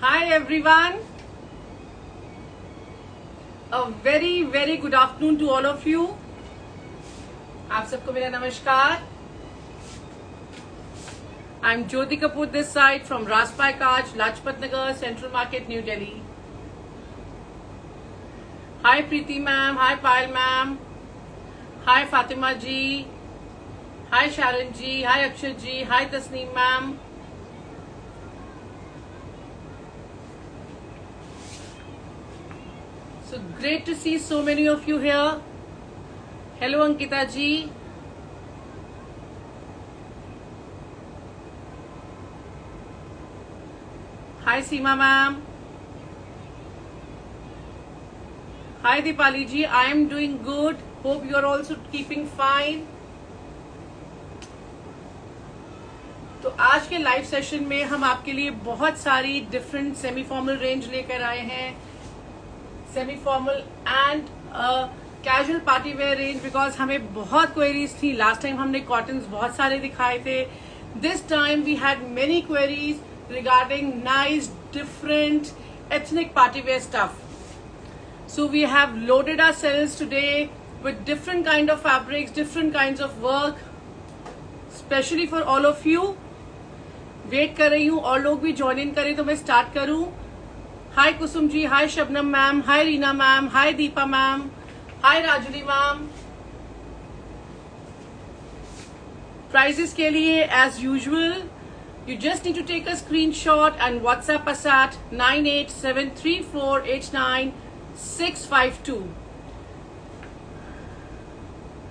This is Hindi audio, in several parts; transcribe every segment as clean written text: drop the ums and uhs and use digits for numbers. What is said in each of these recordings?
Hi everyone. A very good afternoon to all of you. आप सबको मेरा नमस्कार. I'm Jyoti Kapoor this side from Raspai Kaj, Lajpat Nagar, Central Market, New Delhi. Hi Preeti ma'am. Hi Payal ma'am. Hi Fatima ji. Hi Sharon ji. Hi Akshay ji. Hi Tasneem ma'am. So great to see so many of you here. Hello Ankita ji. Hi Seema ma'am. Hi Deepali ji. I am doing good. Hope you are also keeping fine. तो आज के लाइव सेशन में हम आपके लिए बहुत सारी डिफरेंट सेमी फॉर्मल रेंज लेकर आए हैं. Semi formal and casual party wear range, because हमें बहुत क्वेरीज थी. लास्ट टाइम हमने कॉटन्स बहुत सारे दिखाए थे. This time we had many queries regarding nice different ethnic party wear stuff. So we have loaded ourselves today with different kind of fabrics, different kinds of work, specially for all of you. Wait कर रही हूँ और लोग भी ज्वाइन इन करें तो मैं स्टार्ट करूं. Hi Kusum ji, hi Shabnam ma'am, hi Reena ma'am, hi Deepa ma'am, hi Rajuli ma'am. Prizes के लिए as usual you just need to take a screenshot and WhatsApp us at 9873489652.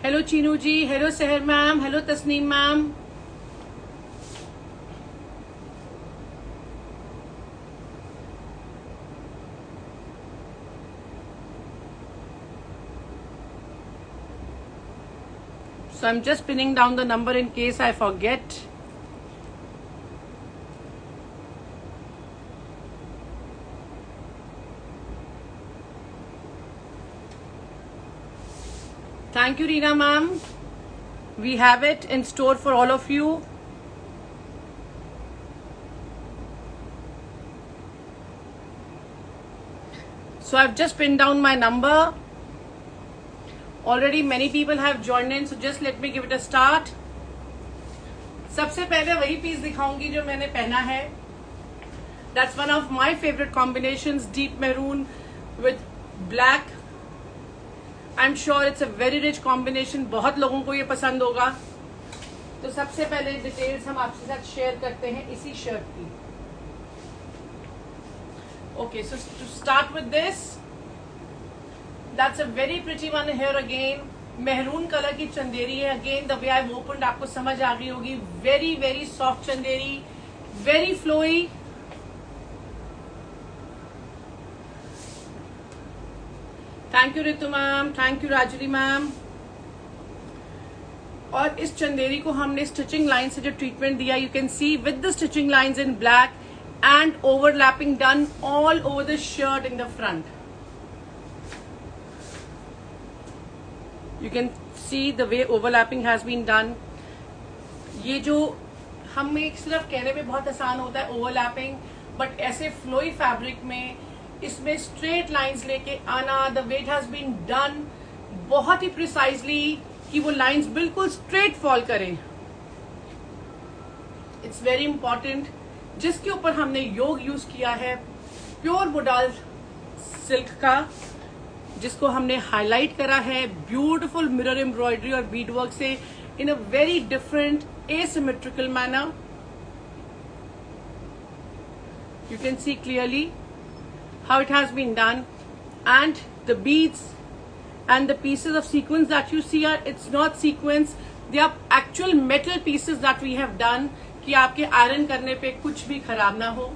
Hello Cheenu ji, hello Sahar ma'am, hello Tasneem ma'am. So I'm just pinning down the number in case I forget. Thank you, Reena ma'am. We have it in store for all of you. So I've just pinned down my number. Already many people have joined in, so just let me give it a start. सबसे पहले वही पीस दिखाऊंगी जो मैंने पहना है. That's one of my favorite combinations, deep maroon with black. I'm sure it's a very rich combination. बहुत लोगों को ये पसंद होगा. तो सबसे पहले डिटेल्स हम आपके साथ शेयर करते हैं इसी शर्ट की. Okay, so to start with this, that's a very pretty one here again. मेहरून कलर की चंदेरी है. Again the way I opened आपको समझ आ गई होगी. Very soft Chanderi, very flowy. Thank you Ritu ma'am, thank you Rajuli ma'am. और इस चंदेरी को हमने स्टिचिंग लाइन से जो ट्रीटमेंट दिया, you can C with the stitching lines in black and overlapping done all over the shirt in the front. You can see the way overlapping has been done. ये जो हमें सिर्फ कहने में बहुत आसान होता है ओवरलैपिंग, बट ऐसे फ्लोई फैब्रिक में इसमें स्ट्रेट लाइंस लेके आना, the way it has been done बहुत ही प्रिसाइजली कि वो लाइंस बिल्कुल स्ट्रेट फॉल करें. It's very important. जिसके ऊपर हमने योग यूज किया है प्योर मोडाल सिल्क का, जिसको हमने हाईलाइट करा है ब्यूटीफुल मिरर एम्ब्रॉयडरी और बीड वर्क से in a very different asymmetrical manner. You can see clearly how it has been done, and the beads and the pieces of sequins that you see are, it's not sequins, they are actual metal pieces that we have done, कि आपके आयरन करने पे कुछ भी खराब ना हो.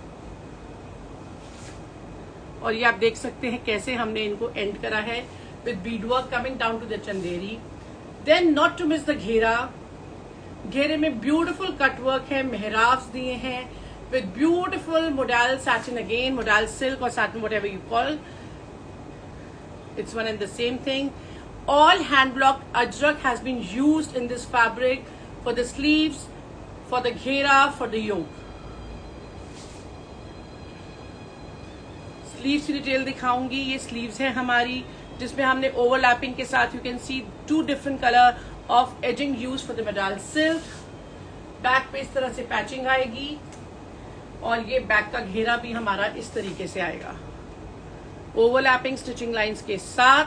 और ये आप देख सकते हैं कैसे हमने इनको एंड करा है with bead work coming down to the Chanderi. Then not to miss the घेरा. घेरे में ब्यूटीफुल कट वर्क है, मेहराब्स दिए हैं with beautiful modal satin, again modal silk और satin whatever you call, it's one and the same thing. All hand block Ajrak has been used in this fabric for the sleeves, for the घेरा, फॉर द योक. स्लीव्स की डिटेल दिखाऊंगी। ये स्लीव्स है हमारी, जिसमें हमने ओवरलैपिंग के साथ you can C 2 different colour of ageing use for the medal silk. Back पे इस तरह से पैचिंग आएगी और ये बैक का घेरा भी हमारा इस तरीके से आएगा, ओवरलैपिंग स्टिचिंग लाइंस के साथ।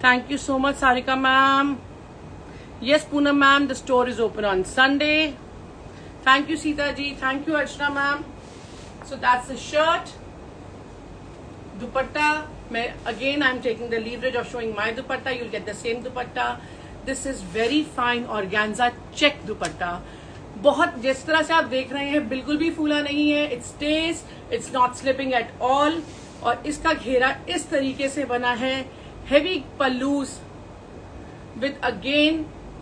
Thank you so much, Sarika ma'am. Yes, Poonam ma'am, the store is open on Sunday. Thank you, Sita ji. Thank you, Archana ma'am. So that's the shirt. Dupatta. Again, I'm taking the leverage of showing my dupatta. You'll get the same dupatta. This is very fine organza check dupatta. बहुत जिस तरह से आप देख रहे हैं बिल्कुल भी फूला नहीं है. It stays. It's not slipping at all. और इसका घेरा इस तरीके से बना है. Heavy palloos with again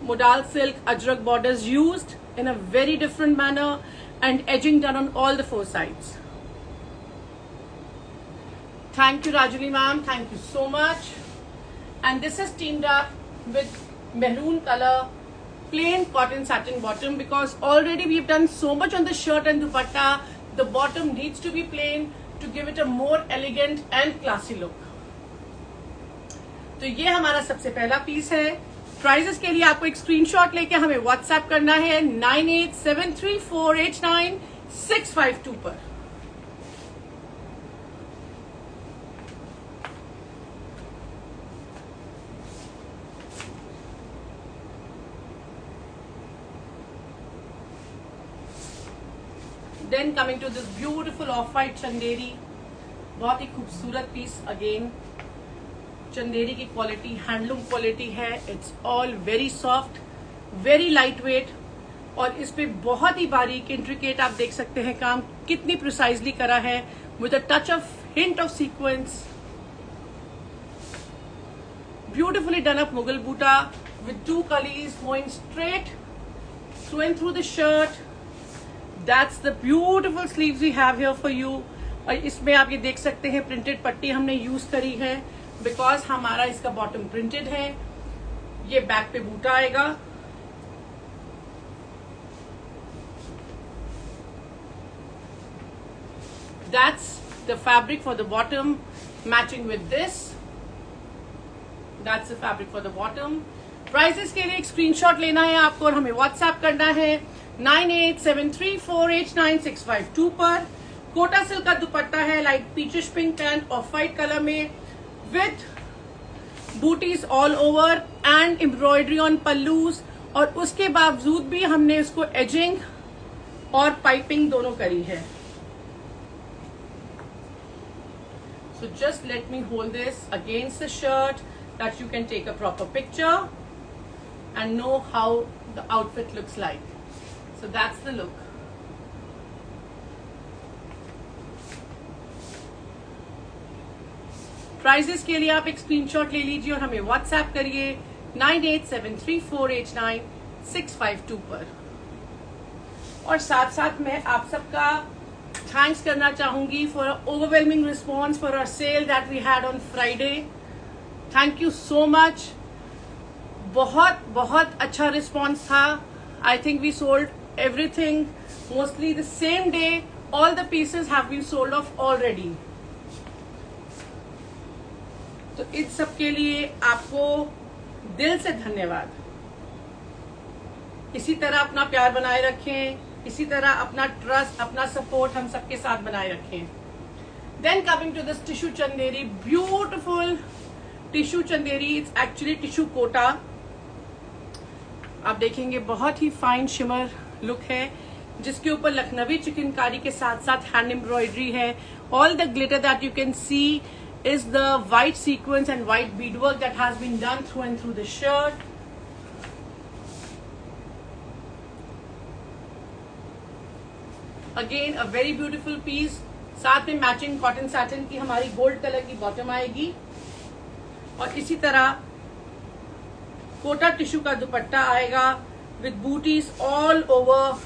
modal silk ajrak borders used in a very different manner and edging done on all the 4 sides. Thank you Rajali ma'am, thank you so much. And this is teamed up with maroon color plain cotton satin bottom, because already we've done so much on the shirt and dupatta. The bottom needs to be plain to give it a more elegant and classy look. तो ये हमारा सबसे पहला पीस है। प्राइजेस के लिए आपको एक स्क्रीनशॉट लेके हमें व्हाट्सएप करना है 9873489652 पर। Then coming to this beautiful off white Chanderi, बहुत ही खूबसूरत पीस। अगेन चंदेरी की क्वालिटी हैंडलूम क्वालिटी है। It's all very soft, very light weight, और इस पे बहुत ही बारीक इंट्रिकेट आप देख सकते हैं काम कितनी प्रिसाइजली करा है, with a touch of hint of sequence. Beautifully done up Mughal बूटा with 2 कलीज going straight through and through the shirt. That's the beautiful sleeves we have here for you. और इसमें आप ये देख सकते हैं प्रिंटेड पट्टी हमने यूज करी है, बिकॉज हमारा इसका बॉटम प्रिंटेड है। ये बैक पे बूटा आएगा। That's the fabric for the bottom matching with this. That's the fabric for the bottom. Prices के लिए एक स्क्रीनशॉट लेना है आपको और हमें व्हाट्सएप करना है 9873489652 पर। कोटा सिल्क का दुपट्टा है light peachish pink and off white colour में, विथ बूटीज all over and embroidery on पल्लूज, और उसके बावजूद भी हमने इसको एजिंग और पाइपिंग दोनों करी है। So just let me hold this against the shirt that you can take a proper picture and know how the outfit looks like. So that's the look. Prices के लिए आप एक स्क्रीनशॉट ले लीजिए और हमें व्हाट्सएप करिए 9873489652 पर। और साथ साथ मैं आप सबका थैंक्स करना चाहूंगी for overwhelming response for our sale that we had on Friday. Thank you so much. बहुत बहुत अच्छा रिस्पॉन्स था। I think we sold everything mostly the same day. All the pieces have been sold off already. तो इन सब के लिए आपको दिल से धन्यवाद। इसी तरह अपना प्यार बनाए रखें, इसी तरह अपना ट्रस्ट, अपना सपोर्ट हम सबके साथ बनाए रखें। Then coming to this tissue Chanderi, beautiful tissue Chanderi. It's actually tissue Kota. आप देखेंगे बहुत ही फाइन शिमर लुक है, जिसके ऊपर लखनवी चिकनकारी के साथ साथ हैंड एम्ब्रॉयडरी है। All the glitter that you can see is the white sequence and white bead work that has been done through and through the shirt. Again a very beautiful piece. साथ में मैचिंग कॉटन सैटिन की हमारी गोल्ड कलर की बॉटम आएगी, और इसी तरह कोटा टिश्यू का दुपट्टा आएगा विद बूटीज all over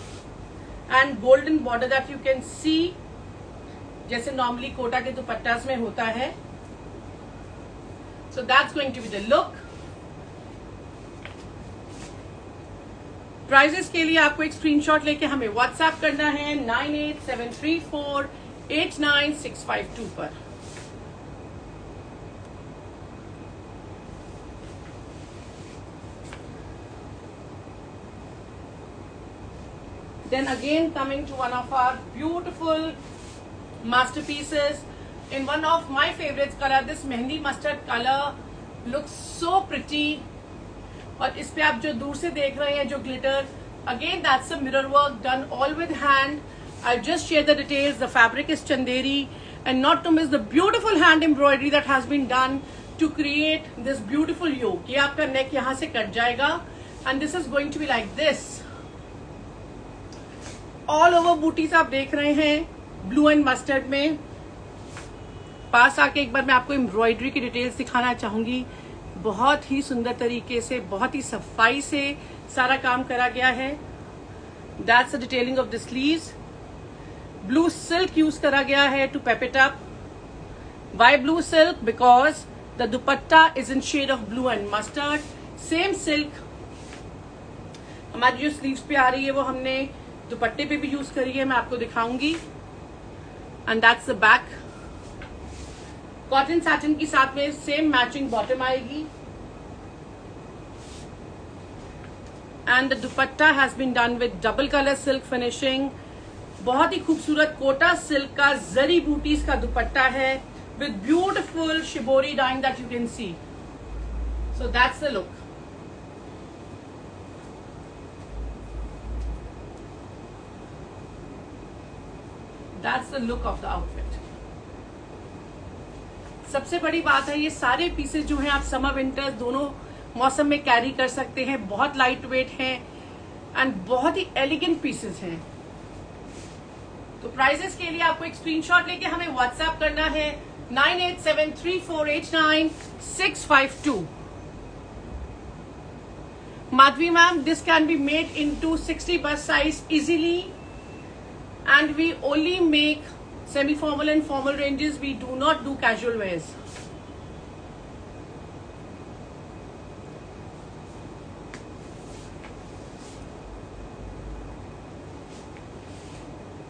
and golden border that you can see, जैसे नॉर्मली कोटा के दुपट्टास में होता है। So that's going to be the look. Prices के लिए आपको एक स्क्रीनशॉट लेके हमें व्हाट्सएप करना है 9873489652 पर। Then again coming to one of our beautiful masterpieces in one of my favorites color, this mehendi mustard color looks so pretty. और इस पे आप जो दूर से देख रहे हैं जो glitter, again that's a mirror work done all with hand. I'll just share the details. The fabric is chanderi, and not to miss the beautiful hand embroidery that has been done to create this beautiful yoke. ये आपका नेक यहाँ से कट जाएगा and this is going to be like this. All over booties आप देख रहे हैं ब्लू एंड मस्टर्ड में। पास आके एक बार मैं आपको एम्ब्रॉयडरी की डिटेल्स दिखाना चाहूंगी। बहुत ही सुंदर तरीके से, बहुत ही सफाई से सारा काम करा गया है। That's the detailing of the sleeves. Blue silk use करा गया है to pep it up. Why blue silk? Because the dupatta is in shade of blue and mustard. Same silk हमारी जो स्लीव्स पे आ रही है वो हमने दुपट्टे पे भी यूज करी है, मैं आपको दिखाऊंगी। And that's the back. Cotton satin की साथ में सेम मैचिंग बॉटम आएगी। And the dupatta has been done with double colour silk finishing. बहुत ही खूबसूरत कोटा सिल्क का जरी बूटीज का दुपट्टा है with beautiful shibori dyeing that you can see. So that's the look. That's the look of the outfit. सबसे बड़ी बात है ये सारे पीसेस जो हैं आप समर विंटर दोनों मौसम में कैरी कर सकते हैं। बहुत लाइट वेट हैं एंड बहुत ही एलिगेंट पीसेस हैं। तो प्राइजेस के लिए आपको एक स्क्रीनशॉट लेके हमें व्हाट्सएप करना है 9873489652। Madhavi ma'am, this can be made into 60 bust size easily. And we only make semi-formal and formal ranges. We do not do casual wears.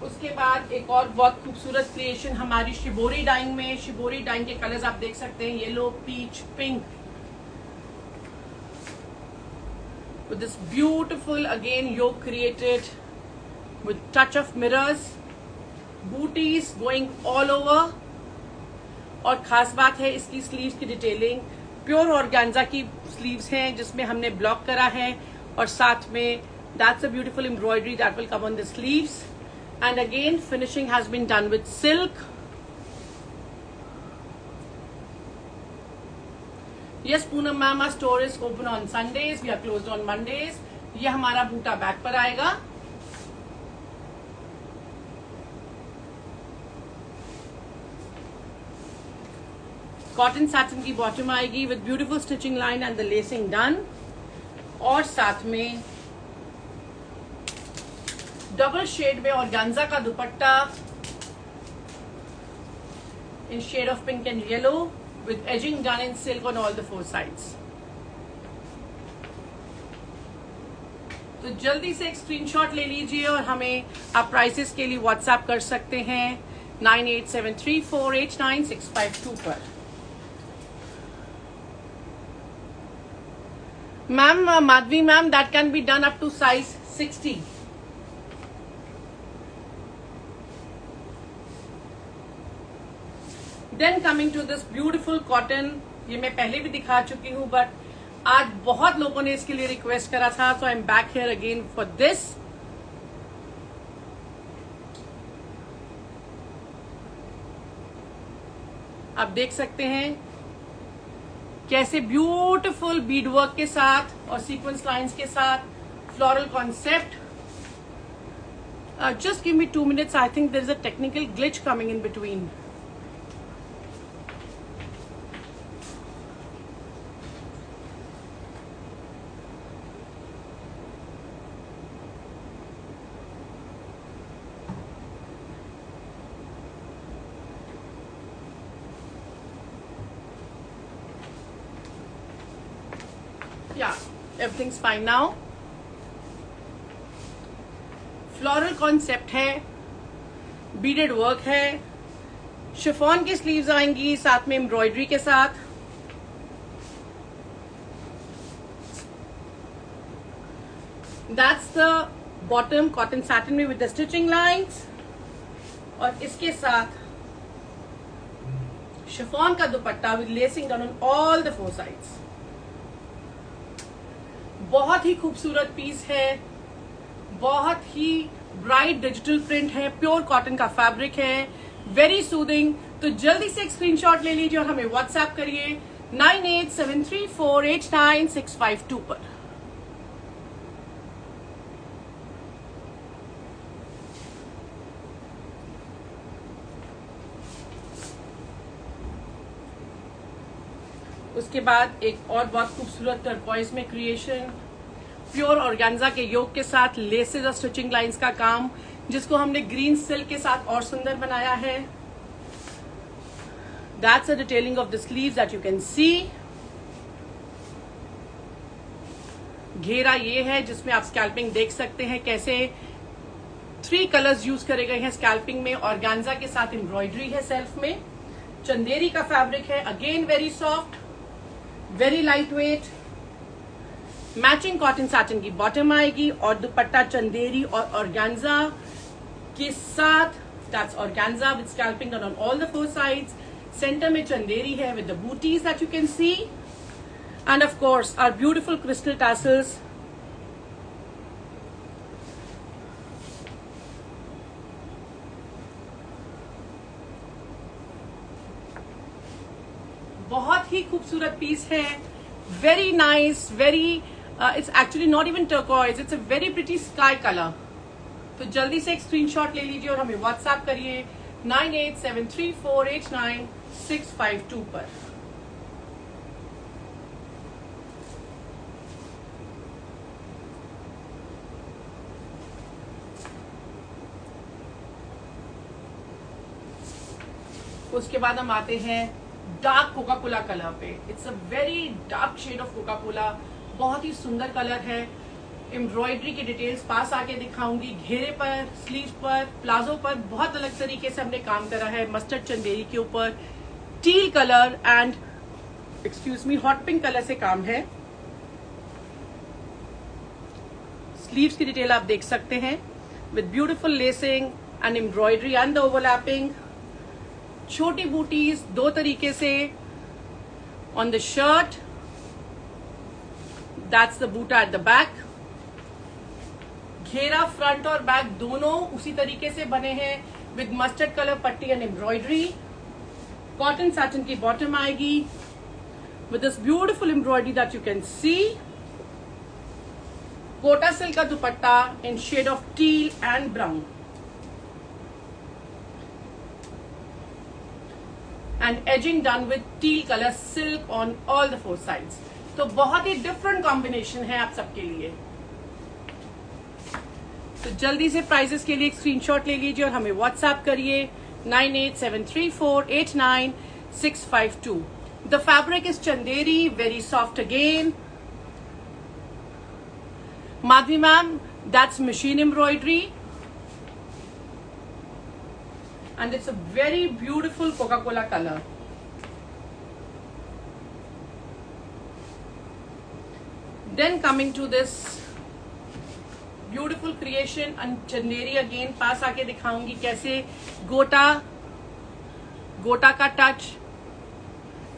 उसके बाद एक और बहुत खूबसूरत क्रिएशन हमारी शिबोरी डाइंग में। शिबोरी डाइंग के कलर्स आप देख सकते हैं, yellow, peach, pink, with this beautiful again yoke created with touch of mirrors, booties going all over। और खास बात है इसकी स्लीव्स की डिटेलिंग प्योर ऑर्गेन्जा की स्लीव्स हैं जिसमें हमने ब्लॉक करा है और साथ में that's a beautiful embroidery that will come on the sleeves. And again finishing has been done with silk. Yes Poonam ma'am, our store is open on Sundays, we are closed on Mondays. ये हमारा बूटा बैक पर आएगा। कॉटन सैटिन की बॉटम आएगी with beautiful stitching line and the lacing done. और साथ में डबल शेड में ऑर्गेन्जा का दुपट्टा in shade of pink and yellow with edging done in silk on all the four sides. तो जल्दी से एक स्क्रीनशॉट ले लीजिए और हमें आप प्राइसेस के लिए व्हाट्सएप कर सकते हैं 9873489652 पर। Ma'am, Madhavi ma'am, that can be done up to size 60। Then coming to this beautiful cotton, ये मैं पहले भी दिखा चुकी हूँ बट आज बहुत लोगों ने इसके लिए रिक्वेस्ट करा था, so I am back here again for this. आप देख सकते हैं कैसे ब्यूटिफुल बीड वर्क के साथ और सीक्वेंस लाइंस के साथ floral concept. Just give me 2 minutes, I think there is a technical glitch coming in between. Yeah, everything's fine now. Floral concept है, बीडेड वर्क है, शिफॉन की स्लीव्स आएंगी साथ में एम्ब्रॉयडरी के साथ। That's the bottom cotton satin में विद द स्टिचिंग लाइंस, और इसके साथ शिफॉन का dupatta with lacing done on all the 4 sides. बहुत ही खूबसूरत पीस है, बहुत ही ब्राइट डिजिटल प्रिंट है, प्योर कॉटन का फैब्रिक है, वेरी सूदिंग। तो जल्दी से एक स्क्रीनशॉट ले लीजिए और हमें व्हाट्सएप करिए 9873489652 पर। उसके बाद एक और बहुत खूबसूरत टर्कोइज में क्रिएशन, प्योर ऑर्गेन्जा के योग के साथ लेसेस और स्टिचिंग लाइंस का काम, जिसको हमने ग्रीन सिल्क के साथ और सुंदर बनाया है। That's a detailing of the sleeves that you can सी। घेरा ये है जिसमें आप स्कैल्पिंग देख सकते हैं, कैसे 3 कलर्स यूज करे गए हैं स्कैल्पिंग में। ऑर्गेन्जा के साथ एम्ब्रॉयडरी है सेल्फ में, चंदेरी का फैब्रिक है, again very soft, very light weight. Matching cotton satin की बॉटम आएगी और दुपट्टा चंदेरी और ऑर्गेन्जा के साथ। That's organza with scalloping on all the 4 sides. Centre में चंदेरी है विद द बूटीज that you can see, and of course our beautiful crystal tassels. बहुत ही खूबसूरत पीस है, very nice, very it's actually not even turquoise, it's a very pretty sky colour. तो जल्दी से एक स्क्रीनशॉट ले लीजिए और हमें व्हाट्सएप करिए 9873489652 पर। उसके बाद हम आते हैं डार्क कोका कोला कलर पे। It's a very dark shade of Coca Cola, बहुत ही सुंदर कलर है। एम्ब्रॉयडरी के डिटेल्स पास आके दिखाऊंगी। घेरे पर, स्लीव पर, प्लाजो पर बहुत अलग तरीके से हमने काम करा है। मस्टर्ड चंदेरी के ऊपर teal colour and excuse me hot pink colour से काम है। स्लीव्स की डिटेल आप देख सकते हैं with beautiful lacing and embroidery and the overlapping. छोटी बूटीज 2 तरीके से on the shirt, that's the बूटा एट द बैक। घेरा फ्रंट और बैक दोनों उसी तरीके से बने हैं विद मस्टर्ड कलर पट्टी एंड एम्ब्रॉयडरी। कॉटन सैटिन की बॉटम आएगी with this beautiful embroidery that you can see. Kota silk का दुपट्टा in shade of teal and brown, and edging done with teal color silk on all the 4 sides। तो बहुत ही डिफरेंट कॉम्बिनेशन है आप सबके लिए। तो जल्दी से प्राइजेस के लिए एक स्क्रीनशॉट ले लीजिए और हमें व्हाट्सएप करिए 9873489652। The fabric is Chanderi, very soft again. Madhavi ma'am, that's machine embroidery and it's a very beautiful Coca-Cola color। Then coming to this beautiful creation and Chanderi again पास आके दिखाऊंगी कैसे गोटा का टच,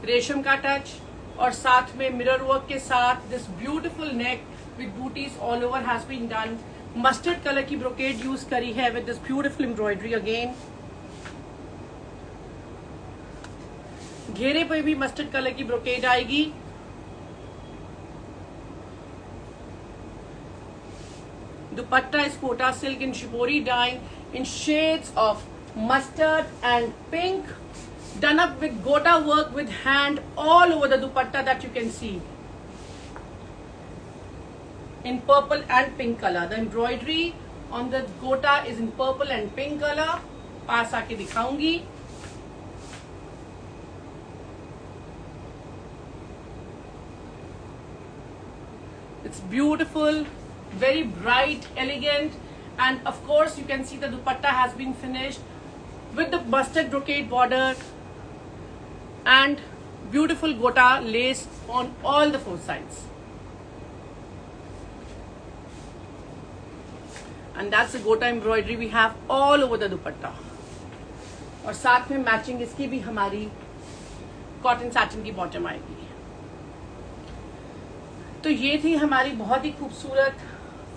रेशम का टच और साथ में मिरर वर्क के साथ दिस ब्यूटिफुल नेक विद बूटीज all over has been done. Mustard colour की ब्रोकेड यूज करी है with this beautiful embroidery again. घेरे पे भी मस्टर्ड कलर की ब्रोकेड आएगी। Dupatta is Kota silk in shibori dyeing in shades of mustard and pink, done up with gota work with hand all over the dupatta that you can see in purple and pink colour. The embroidery on the gota is in purple and pink colour. पास आके दिखाऊंगी। It's beautiful, very bright, elegant, and of course you can see the dupatta has been finished with the mustard brocade border and beautiful gota lace on all the 4 sides. And that's the gota embroidery we have all over the dupatta. और साथ में मैचिंग इसकी भी हमारी कॉटन सैटिन की बॉटम आएगी. तो ये थी हमारी बहुत ही खूबसूरत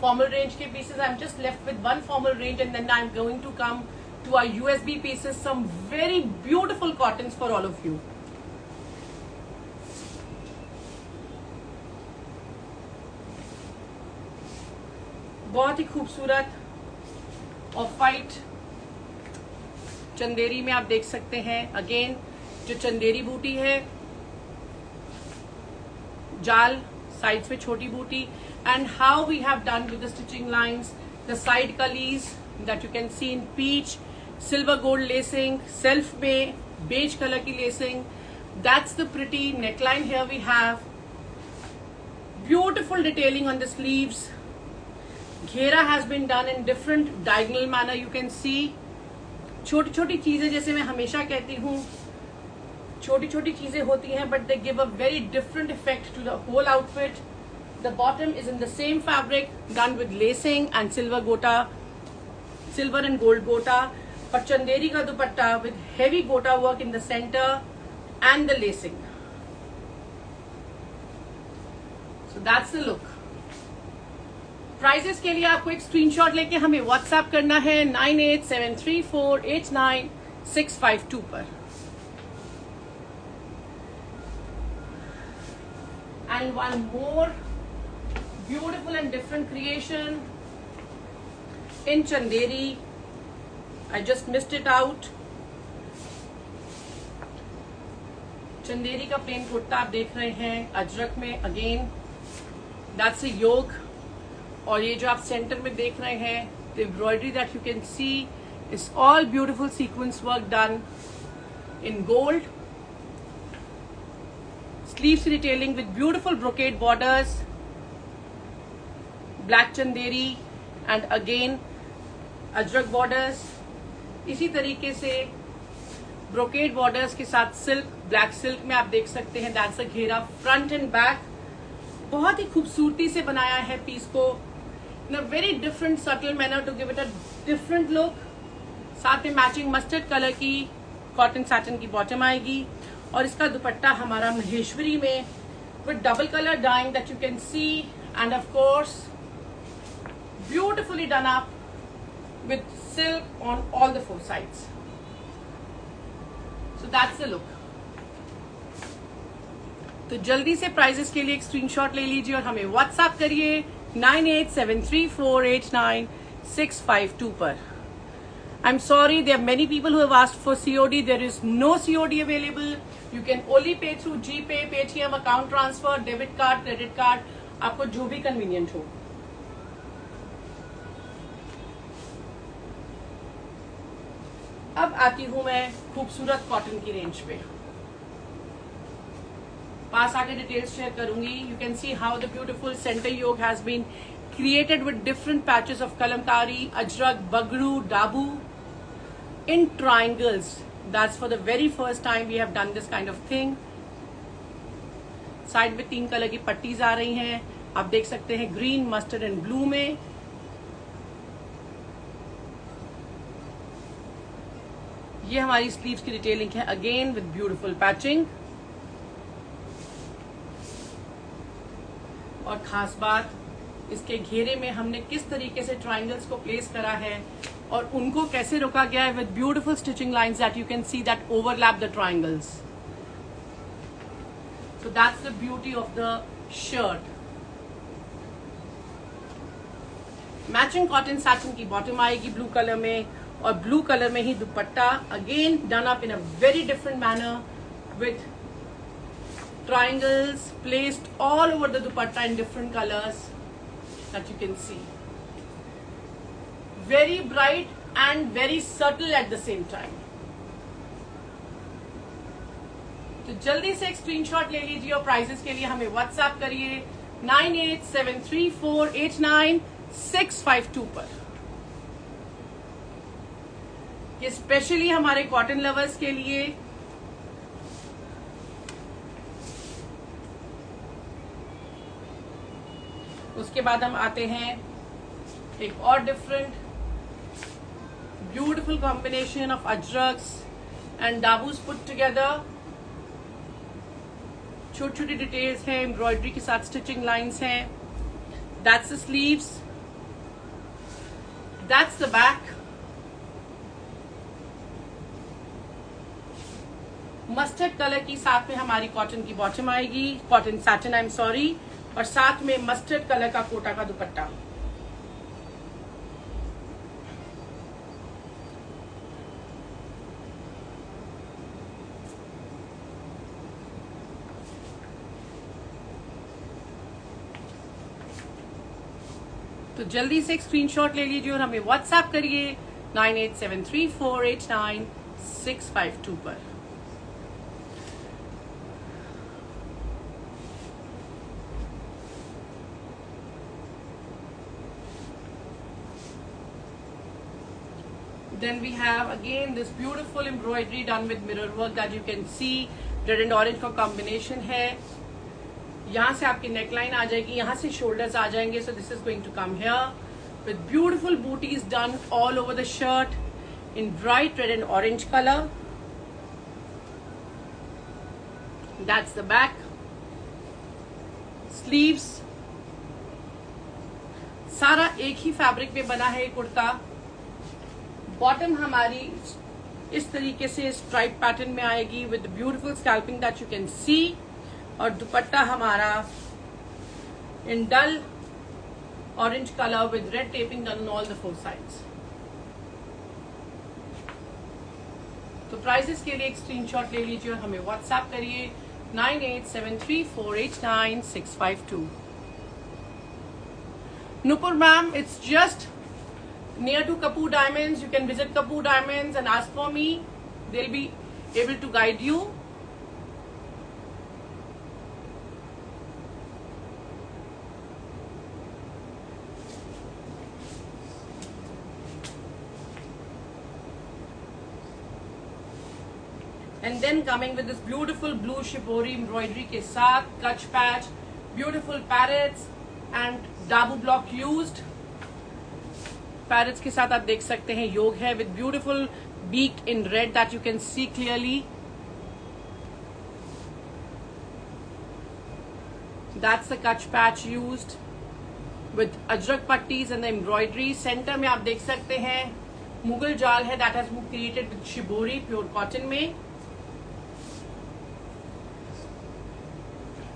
फॉर्मल रेंज के pieces. I am just left with one formal range and then I am going to come to our USB pieces, some very beautiful cottons for all of you. बहुत ही खूबसूरत ऑफ वाइट चंदेरी में आप देख सकते हैं. अगेन जो चंदेरी बूटी है, जाल साइड्स में छोटी बूटी, and how we have done with the stitching lines, the side कलीज that you can see in peach, silver gold lacing, self में बेज कलर की lacing. That's the pretty neckline here we have. Beautiful detailing on the sleeves. घेरा has been done in different diagonal manner. You can see छोटी छोटी चीजें, जैसे मैं हमेशा कहती हूँ, छोटी छोटी चीजें होती हैं but they give a very different effect to the whole outfit. The bottom is in the same fabric done with lacing and silver gota, silver and gold gota. और चंदेरी का dupatta with heavy gota work in the centre and the lacing. So that's the look. Prices के लिए आपको एक स्क्रीनशॉट लेके हमें व्हाट्सएप करना है 9873489652 पर. And one more beautiful and different creation in Chanderi. I just missed it out. Chanderi का प्लेन कुर्ता आप देख रहे हैं अजरक में. अगेन दैट्स अ योक. और ये जो आप सेंटर में देख रहे हैं, the embroidery that you can see is all beautiful sequence work done in gold. Sleeves detailing with beautiful brocade borders, black chanderi and again ajrak borders. इसी तरीके से brocade borders के साथ silk, black silk में आप देख सकते हैं. that's a घेरा front and back. बहुत ही खूबसूरती से बनाया है पीस को in a very different subtle manner to give it a different look. साथ में मैचिंग मस्टर्ड कलर की कॉटन सैटिन की बॉटम आएगी. और इसका दुपट्टा हमारा महेश्वरी में with double colour dyeing that you can see, and of course beautifully done up with silk on all the 4 sides. So that's the look. तो जल्दी से प्राइजेस के लिए एक स्क्रीनशॉट ले लीजिए और हमें व्हाट्सएप करिए 9873489652 पर. I'm sorry, there are many people who have asked for COD. There is no COD available. You can only pay through GPay, Paytm, account transfer, debit card, credit card. आपको जो भी convenient हो. अब आती हूं मैं खूबसूरत कॉटन की रेंज पे. पास आके डिटेल्स शेयर करूंगी. You can see how the beautiful center yoke has been created with different patches of kalamkari, ajrak, bagru, dabu. In triangles. That's for the very first time we have done this kind of thing. Side में 3 कलर की पट्टीज आ रही हैं. आप देख सकते हैं ग्रीन, मस्टर्ड एंड ब्लू में. ये हमारी स्लीव्स की डिटेलिंग है अगेन विद ब्यूटीफुल पैचिंग. और खास बात, इसके घेरे में हमने किस तरीके से ट्राइंगल्स को प्लेस करा है और उनको कैसे रोका गया है with beautiful stitching lines that you can see that overlap the triangles. So that's the beauty of the shirt. Matching cotton satin की बॉटम आएगी ब्लू कलर में, और ब्लू कलर में ही दुपट्टा again done up in a very different manner with triangles placed all over the dupatta in different colors that you can see. Very bright and very subtle at the same time. तो जल्दी से एक स्क्रीनशॉट ले लीजिए और प्राइजेस के लिए हमें व्हाट्सएप करिए 9873489652 पर. ये स्पेशली हमारे कॉटन लवर्स के लिए। उसके बाद हम आते हैं एक और different beautiful combination of ajrakhs and dabus put together. छोटी छोटी डिटेल्स हैं, एम्ब्रॉयडरी के साथ स्टिचिंग लाइंस हैं। That's the sleeves, that's the back. Mustard colour की साथ में हमारी कॉटन की बॉटम आएगी, cotton satin I am sorry, और साथ में मस्टर्ड कलर का कोटा का दुपट्टा। तो जल्दी से एक स्क्रीनशॉट ले लीजिए और हमें व्हाट्सएप करिए 9873489652 पर। Then we have again this beautiful embroidery done with mirror work that you can see. Red and orange का combination है। यहाँ से आपकी neckline आ जाएगी, यहाँ से shoulders आ जाएंगे. So this is going to come here with beautiful booties done all over the shirt in bright red and orange color. That's the back. Sleeves सारा एक ही फैब्रिक में बना है कुर्ता। बॉटम हमारी इस तरीके से स्ट्राइप पैटर्न में आएगी with beautiful scalloping that you can see, और दुपट्टा हमारा in dull orange colour with red taping done on all the four sides. तो प्राइसेस के लिए एक स्क्रीनशॉट ले लीजिए और हमें व्हाट्सएप करिए 9873489652। Nupur ma'am, it's just near to Kapoor Diamonds. You can visit Kapoor Diamonds and ask for me. They'll be able to guide you. And then coming with this beautiful blue shibori embroidery के साथ Kutch patch, beautiful parrots and dabu block used. Parrots के साथ आप देख सकते हैं योग है with beautiful beak in red that you can see clearly. That's the Kutch patch used with ajrakh पट्टीज एंड द एम्ब्रॉयडरी। सेंटर में आप देख सकते हैं मुगल जाल है that has been created with shibori pure cotton में।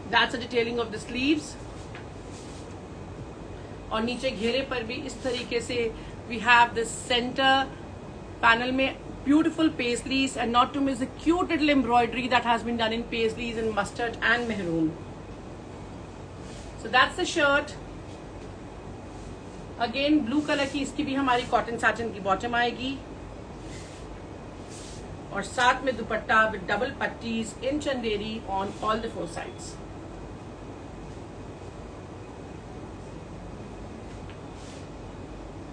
That's a detailing of the sleeves. और नीचे घेरे पर भी इस तरीके से we have this centre panel में beautiful paisleys and not to miss the cute little embroidery that has been done in paisleys in mustard and maroon. So that's the shirt. Again blue colour की इसकी भी हमारी कॉटन सैटिन की बॉटम आएगी और साथ में दुपट्टा विद डबल पट्टीज in Chanderi on all the four sides.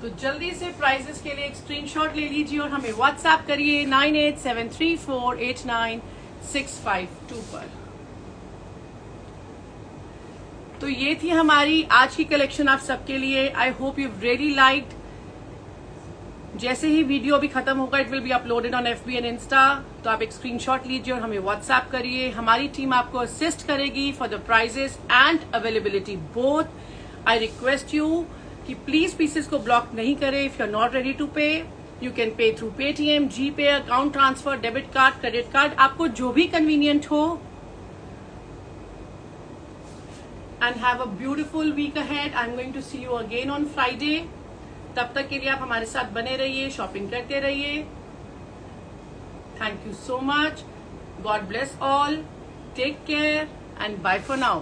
तो जल्दी से प्राइजेस के लिए एक स्क्रीनशॉट ले लीजिए और हमें व्हाट्सएप करिए 9873489652 पर। तो ये थी हमारी आज की कलेक्शन आप सबके लिए। I hope you really liked. जैसे ही वीडियो अभी खत्म होगा it will be uploaded on FB and Insta. तो आप एक स्क्रीनशॉट लीजिए और हमें व्हाट्सएप करिए। हमारी टीम आपको असिस्ट करेगी for the prices and availability both. I request you कि प्लीज पीसेस को ब्लॉक नहीं करें। If you are not ready to pay you can pay through Paytm, GPay, account transfer, debit card, credit card, आपको जो भी कन्वीनियंट हो। And have a beautiful week ahead. I am going to see you again on Friday. तब तक के लिए आप हमारे साथ बने रहिए, शॉपिंग करते रहिए। Thank you so much. God bless all. Take care and bye for now.